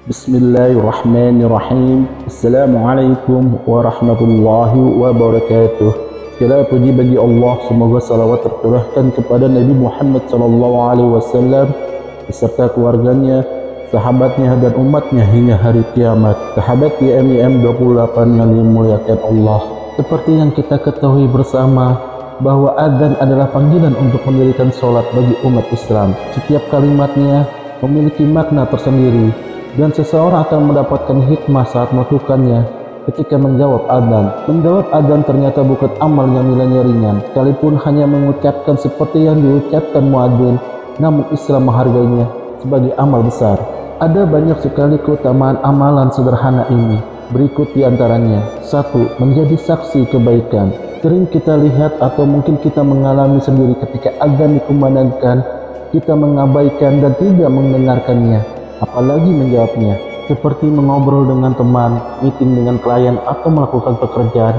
Bismillahirrahmanirrahim. Assalamualaikum warahmatullahi wabarakatuh. Segala puji bagi Allah, semoga salawat tercurahkan kepada Nabi Muhammad SAW beserta keluarganya, sahabatnya dan umatnya hingga hari kiamat. Sahabat YMIM 28 yang dimuliakan Allah. Seperti yang kita ketahui bersama bahwa adzan adalah panggilan untuk mendirikan sholat bagi umat Islam. Setiap kalimatnya memiliki makna tersendiri, dan seseorang akan mendapatkan hikmah saat melakukannya ketika menjawab adzan. Menjawab adzan ternyata bukan amal yang nilainya ringan, sekalipun hanya mengucapkan seperti yang diucapkan muadzin, namun Islam menghargainya sebagai amal besar. Ada banyak sekali keutamaan amalan sederhana ini. Berikut diantaranya. 1. Menjadi saksi kebaikan. Sering kita lihat atau mungkin kita mengalami sendiri ketika adzan dikumandangkan, kita mengabaikan dan tidak mendengarkannya, apalagi menjawabnya, seperti mengobrol dengan teman, meeting dengan klien, atau melakukan pekerjaan,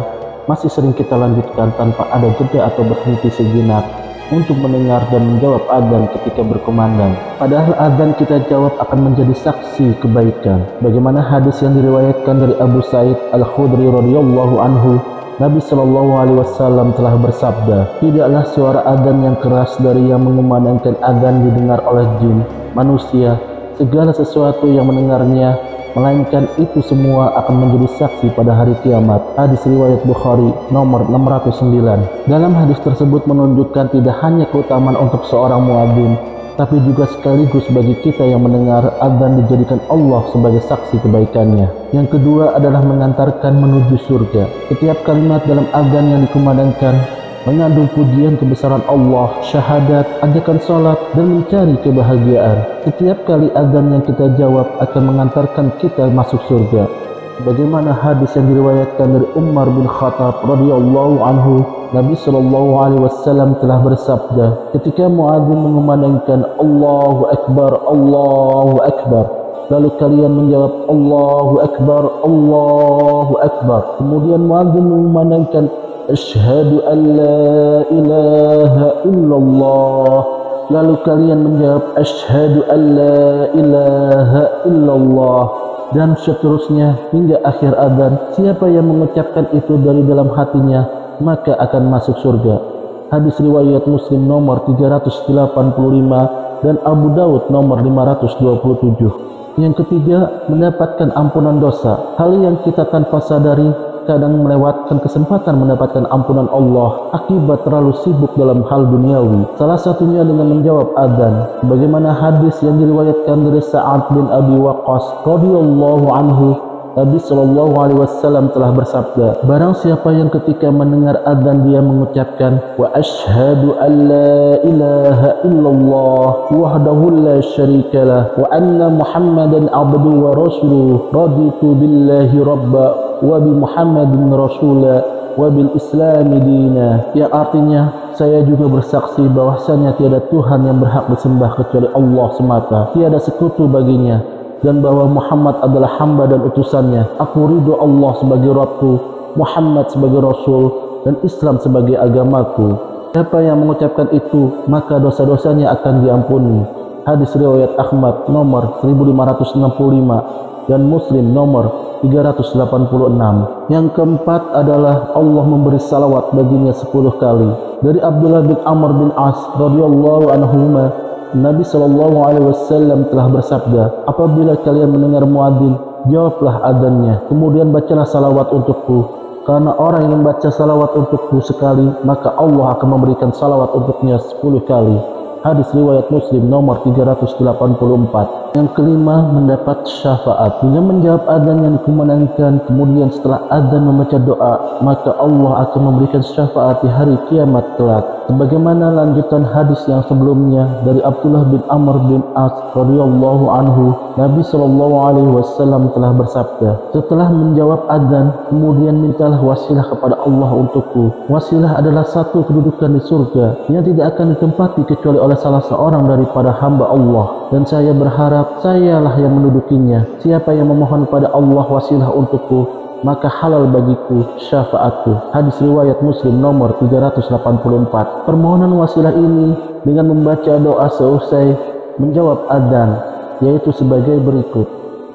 masih sering kita lanjutkan tanpa ada jeda atau berhenti sejenak untuk mendengar dan menjawab adzan ketika berkumandang. Padahal adzan kita jawab akan menjadi saksi kebaikan. Bagaimana hadis yang diriwayatkan dari Abu Sa'id Al-Khudri radhiyallahu anhu, Nabi SAW telah bersabda, tidaklah suara adzan yang keras dari yang mengumandangkan adzan didengar oleh jin, manusia, segala sesuatu yang mendengarnya, melainkan itu semua akan menjadi saksi pada hari kiamat. Hadis riwayat Bukhari nomor 609. Dalam hadis tersebut menunjukkan tidak hanya keutamaan untuk seorang muadzin, tapi juga sekaligus bagi kita yang mendengar adzan dijadikan Allah sebagai saksi kebaikannya. Yang kedua adalah mengantarkan menuju surga. Setiap kalimat dalam adzan yang dikumandangkan mengandung pujian kebesaran Allah, syahadat, ajakan salat, dan mencari kebahagiaan. Setiap kali adzan yang kita jawab akan mengantarkan kita masuk surga. Bagaimana hadis yang diriwayatkan dari Umar bin Khattab radhiyallahu anhu, Nabi SAW telah bersabda, ketika muadzin mengumandangkan Allahu Akbar, Allahu Akbar, lalu kalian menjawab Allahu Akbar, Allahu Akbar. Kemudian muadzin mengumandangkan Asyhadu an la ilaha illallah, lalu kalian menjawab Asyhadu an la ilaha illallah, dan seterusnya hingga akhir adzan. Siapa yang mengucapkan itu dari dalam hatinya, maka akan masuk surga. Hadis riwayat Muslim nomor 385 dan Abu Daud nomor 527. Yang ketiga, mendapatkan ampunan dosa. Hal yang kita tanpa sadari kadang melewatkan kesempatan mendapatkan ampunan Allah akibat terlalu sibuk dalam hal duniawi. Salah satunya dengan menjawab adzan. Bagaimana hadis yang diriwayatkan dari Sa'ad bin Abi Waqqas radhiyallahu anhu, Nabi SAW telah bersabda, barang siapa yang ketika mendengar adzan dia mengucapkan wa asyhadu an la ilaha illallah wahdahu la syarikalah wa anna muhammadan abduhu wa rasuluh raditu billahi rabba wa bi muhammadin rasula wa bil islami dina, yang artinya saya juga bersaksi bahwasanya tiada Tuhan yang berhak disembah kecuali Allah semata, tiada sekutu baginya, dan bahwa Muhammad adalah hamba dan utusannya. Aku ridho Allah sebagai Rabbku, Muhammad sebagai Rasul, dan Islam sebagai agamaku. Siapa yang mengucapkan itu, maka dosa-dosanya akan diampuni. Hadis riwayat Ahmad nomor 1565 dan Muslim nomor 386. Yang keempat adalah Allah memberi salawat baginya 10 kali. Dari Abdullah bin Amr bin As radhiyallahu anhuma, Nabi SAW telah bersabda, apabila kalian mendengar muadzin, jawablah adzannya, kemudian bacalah salawat untukku, karena orang yang membaca salawat untukku sekali, maka Allah akan memberikan salawat untuknya 10 kali. Hadis riwayat Muslim nomor 384. Yang kelima, mendapat syafaat. Dengan menjawab adzan yang dikumandangkan, kemudian setelah adzan membaca doa, maka Allah akan memberikan syafaat di hari kiamat kelak. Sebagaimana lanjutan hadis yang sebelumnya dari Abdullah bin Amr bin As radhiyallahu anhu, Nabi SAW telah bersabda, setelah menjawab adzan, kemudian mintalah wasilah kepada Allah untukku. Wasilah adalah satu kedudukan di surga yang tidak akan ditempati kecuali oleh salah seorang daripada hamba Allah, dan saya berharap sayalah yang mendudukinya. Siapa yang memohon pada Allah wasilah untukku, maka halal bagiku syafaatku. Hadis riwayat Muslim nomor 384. Permohonan wasilah ini dengan membaca doa seusai menjawab adzan, yaitu sebagai berikut.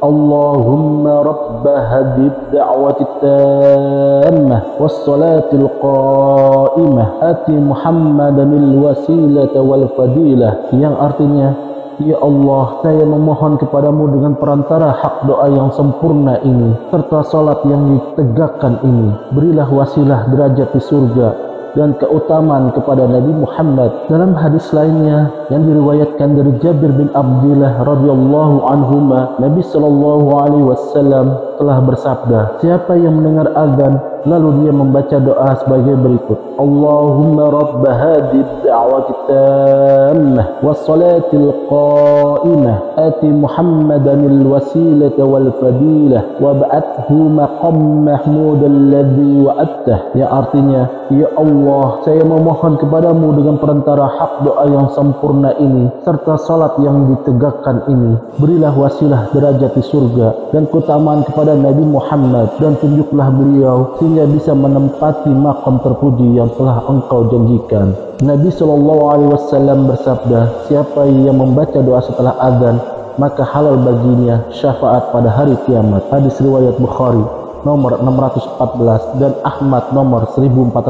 Allahumma rabb hadhihi ad-da'wati at-tammah was-salatil qa'imah ati Muhammadanil wasilata wal fadilah, yang artinya, ya Allah, saya memohon kepadamu dengan perantara hak doa yang sempurna ini serta salat yang ditegakkan ini, berilah wasilah derajat di surga dan keutamaan kepada Nabi Muhammad. Dalam hadis lainnya yang diriwayatkan dari Jabir bin Abdullah radhiyallahu anhuma, Nabi sallallahu alaihi wasallam telah bersabda, siapa yang mendengar azan lalu dia membaca doa sebagai berikut: Allahumma rabb hadhihi ad-da'wati tammah was-salatil qa'imah ati Muhammadanil wasilata wal fadilah wab'athu maqam mahmud alladhi wa'attah, yang artinya, ya Allah, saya memohon kepadamu dengan perantara hak doa yang sempurna ini serta salat yang ditegakkan ini, berilah wasilah derajat di surga dan keutamaan kepada Nabi Muhammad, dan tunjuklah beliau sehingga bisa menempati makam terpuji yang telah engkau janjikan. Nabi SAW bersabda, siapa yang membaca doa setelah azan maka halal baginya syafaat pada hari kiamat. Hadis riwayat Bukhari nomor 614 dan Ahmad nomor 1417.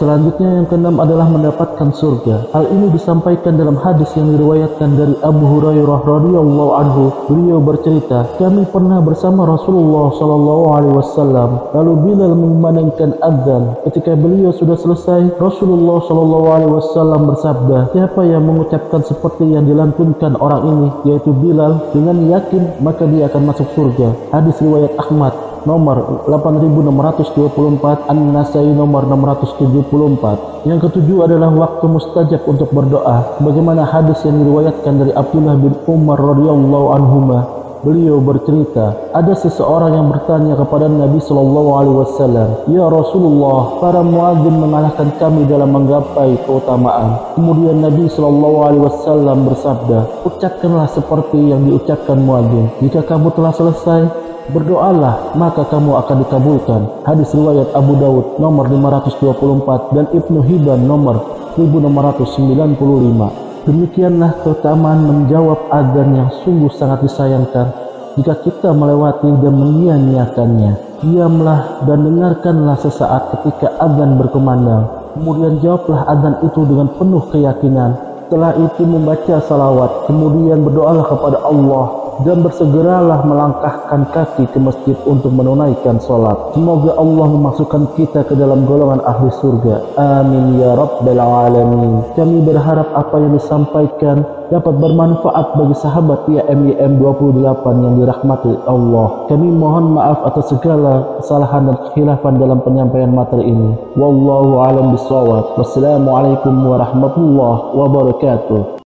Selanjutnya yang keenam adalah mendapatkan surga. Hal ini disampaikan dalam hadis yang diriwayatkan dari Abu Hurairah radhiyallahu anhu. Beliau bercerita, kami pernah bersama Rasulullah sallallahu alaihi wasallam, lalu Bilal mengumandangkan azan. Ketika beliau sudah selesai, Rasulullah sallallahu alaihi wasallam bersabda, siapa yang mengucapkan seperti yang dilantunkan orang ini, yaitu Bilal, dengan yakin maka dia akan masuk surga. Hadis riwayat Ahmad nomor 8624, An-Nasai nomor 674. Yang ketujuh adalah waktu mustajab untuk berdoa. Bagaimana hadis yang diriwayatkan dari Abdullah bin Umar radhiyallahu anhuma. Beliau bercerita, ada seseorang yang bertanya kepada Nabi sallallahu alaihi wasallam, "Ya Rasulullah, para muadzin mengalahkan kami dalam menggapai keutamaan." Kemudian Nabi sallallahu alaihi wasallam bersabda, "Ucapkanlah seperti yang diucapkan muadzin. Jika kamu telah selesai, berdoalah maka kamu akan dikabulkan." Hadis riwayat Abu Daud nomor 524 dan Ibnu Hibban nomor 1695. Demikianlah keutamaan menjawab azan yang sungguh sangat disayangkan jika kita melewati dan menyia-nyiakannya. Diamlah dan dengarkanlah sesaat ketika azan berkumandang. Kemudian jawablah azan itu dengan penuh keyakinan. Setelah itu membaca salawat. Kemudian berdoalah kepada Allah dan bersegeralah melangkahkan kaki ke masjid untuk menunaikan sholat. Semoga Allah memasukkan kita ke dalam golongan ahli surga. Amin ya rabbal alamin. Kami berharap apa yang disampaikan dapat bermanfaat bagi sahabat YMYM 28 yang dirahmati Allah. Kami mohon maaf atas segala kesalahan dan kekhilafan dalam penyampaian materi ini. Wallahu a'lam bishawab. Wassalamualaikum warahmatullahi wabarakatuh.